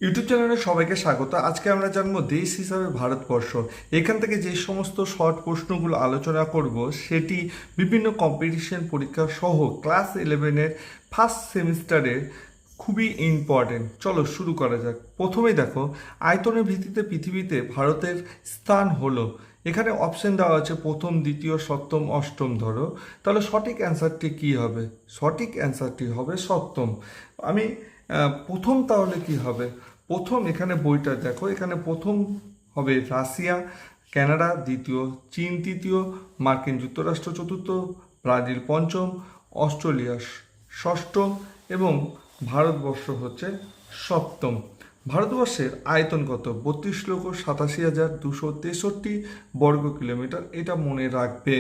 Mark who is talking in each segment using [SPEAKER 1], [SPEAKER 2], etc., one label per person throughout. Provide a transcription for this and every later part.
[SPEAKER 1] YouTube চ্যানেলে সবাইকে স্বাগত। আজকে আমরা জানবো দেশ হিসাবে ভারতবর্ষ। এখান থেকে যে সমস্ত শর্ট প্রশ্নগুলো আলোচনা করব সেটি বিভিন্ন কম্পিটিশন পরীক্ষা সহ ক্লাস 11-এর ফার্স্ট সেমিস্টারের খুবই ইম্পর্টেন্ট। চলো শুরু করা যাক। প্রথমেই দেখো, আয়তনের ভিত্তিতে পৃথিবীতে ভারতের স্থান হলো, এখানে অপশন দেওয়া আছে প্রথম, দ্বিতীয়, সপ্তম, অষ্টম। ধরো তাহলে সঠিক অ্যান্সারটি কী হবে? সঠিক অ্যান্সারটি হবে সপ্তম। আমি প্রথম তাহলে কি হবে? প্রথম এখানে বইটা দেখো, এখানে প্রথম হবে রাশিয়া, কানাডা দ্বিতীয়, চীন তৃতীয়, মার্কিন যুক্তরাষ্ট্র চতুর্থ, ব্রাজিল পঞ্চম, অস্ট্রেলিয়া ষষ্ঠ এবং ভারতবর্ষ হচ্ছে সপ্তম। ভারতবর্ষের আয়তন কত? 32,87,263 বর্গ কিলোমিটার। এটা মনে রাখবে।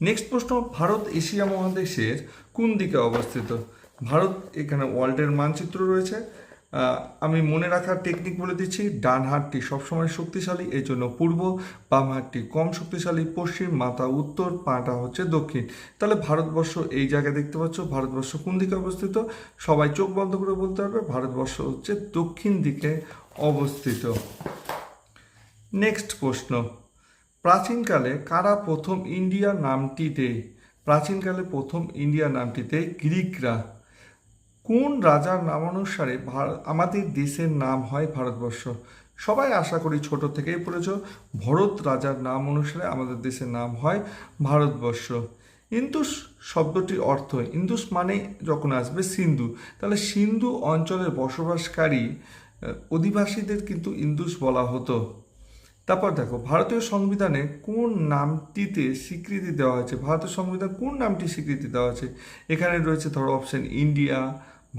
[SPEAKER 1] নেক্সট প্রশ্ন, ভারত এশিয়া মহাদেশের কোন দিকে অবস্থিত? ভারত, এখানে ওয়ার্ল্ডের মানচিত্র রয়েছে। আমি মনে রাখার টেকনিক বলে দিচ্ছি। ডান হাতটি সবসময় শক্তিশালী, এই জন্য পূর্ব, বাম হাতটি কম শক্তিশালী পশ্চিম, মাথা উত্তর, পাটা হচ্ছে দক্ষিণ। তাহলে ভারতবর্ষ এই জায়গায় দেখতে পাচ্ছ। ভারতবর্ষ কোন দিকে অবস্থিত? সবাই চোখ বন্ধ করে বলতে পারবে, ভারতবর্ষ হচ্ছে দক্ষিণ দিকে অবস্থিত। নেক্সট প্রশ্ন, প্রাচীনকালে কারা প্রথম ইন্ডিয়া নামটি দেয়? প্রাচীনকালে প্রথম ইন্ডিয়া নামটি দেয় গ্রিকরা। কোন রাজার নামানুসারে আমাদের দেশের নাম হয় ভারতবর্ষ? সবাই আশা করি ছোট থেকেই পড়েছ, ভরত রাজার নাম অনুসারে আমাদের দেশের নাম হয় ভারতবর্ষ। ইন্দুস শব্দটির অর্থ, ইন্দুস মানে যখন আসবে সিন্ধু, তাহলে সিন্ধু অঞ্চলের বসবাসকারী অধিবাসীদের কিন্তু ইন্দুস বলা হতো। তারপর দেখো, ভারতীয় সংবিধানে কোন নামটিতে স্বীকৃতি দেওয়া হয়েছে? ভারতীয় সংবিধান কোন নামটি স্বীকৃতি দেওয়া হয়েছে? এখানে রয়েছে ধরো অপশন ইন্ডিয়া,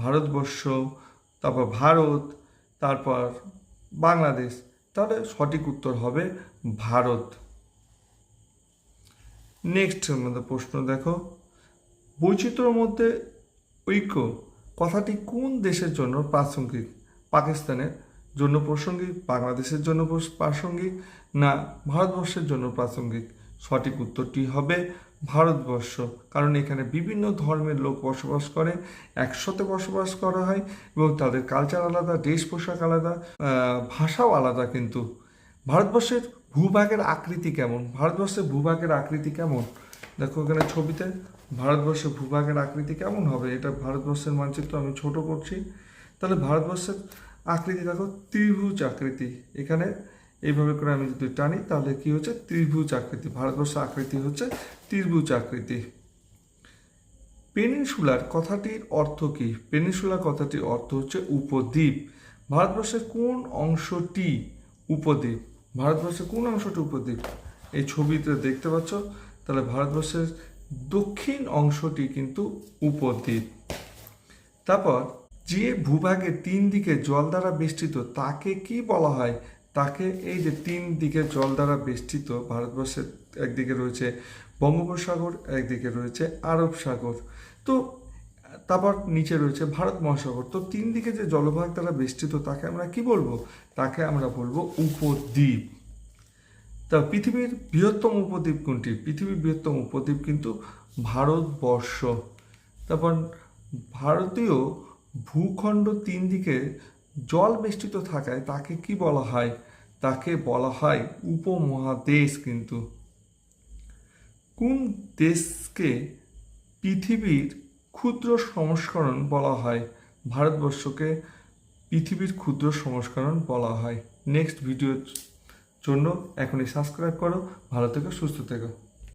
[SPEAKER 1] ভারতবর্ষ, তারপর ভারত, তারপর বাংলাদেশ। তাহলে সঠিক উত্তর হবে ভারত। নেক্সট আমাদের প্রশ্ন দেখো, বৈচিত্র্যের মধ্যে ঐক্য কথাটি কোন দেশের জন্য প্রাসঙ্গিক? পাকিস্তানের জন্য প্রাসঙ্গিক, বাংলাদেশের জন্য প্রাসঙ্গিক, না ভারতবর্ষের জন্য প্রাসঙ্গিক? সঠিক উত্তরটি হবে ভারতবর্ষ, কারণ এখানে বিভিন্ন ধর্মের লোক বসবাস করে, একসাথে বসবাস করা হয় এবং তাদের কালচার আলাদা, ড্রেস পোশাক আলাদা, ভাষাও আলাদা। কিন্তু ভারতবর্ষের ভূভাগের আকৃতি কেমন? ভারতবর্ষের ভূভাগের আকৃতি কেমন? দেখো এখানে ছবিতে ভারতবর্ষের ভূভাগের আকৃতি কেমন হবে? এটা ভারতবর্ষের মানচিত্র, আমি ছোট করছি। তাহলে ভারতবর্ষের আকৃতি দেখো ত্রিভুজ আকৃতি। এখানে এইভাবে করে আমি যদি টানি তাহলে কি হচ্ছে? ত্রিভুজ আকৃতি। ভারতবর্ষের আকৃতি হচ্ছে ত্রিভুজ আকৃতি। পেনিনসুলার কথাটির অর্থ কি? পেনিনসুলার কথাটির অর্থ হচ্ছে উপদ্বীপ। ভারতবর্ষের কোন অংশটি উপদ্বীপ? ভারতবর্ষের কোন অংশটি উপদ্বীপ? এই ছবিতে দেখতে পাচ্ছ। তাহলে ভারতবর্ষের দক্ষিণ অংশটি কিন্তু উপদ্বীপ। তারপর যে ভূভাগে তিন দিকে জল দ্বারা বেষ্টিত তাকে কি বলা হয়? তাকে, এই যে তিন দিকে জল দ্বারা বেষ্টিত, ভারতবর্ষের একদিকে রয়েছে বঙ্গোপসাগর, একদিকে রয়েছে আরব সাগর, তো তারপর নিচে রয়েছে ভারত মহাসাগর। তো তিন দিকে যে জলভাগ দ্বারা বেষ্টিত তাকে আমরা কি বলবো? তাকে আমরা বলবো উপদ্বীপ। তা পৃথিবীর বৃহত্তম উপদ্বীপ কোনটি? পৃথিবীর বৃহত্তম উপদ্বীপ কিন্তু ভারতবর্ষ। তারপর ভারতীয় ভূখণ্ড তিন দিকে জল বেষ্টিত থাকায় তাকে কি বলা হয়? তাকে বলা হয় উপমহাদেশ। কিন্তু কোন দেশকে পৃথিবীর ক্ষুদ্র সংস্করণ বলা হয়? ভারতবর্ষকে পৃথিবীর ক্ষুদ্র সংস্করণ বলা হয়। নেক্সট ভিডিওর জন্য এখনই সাবস্ক্রাইব করো। ভালো থেকো, সুস্থ থেকো।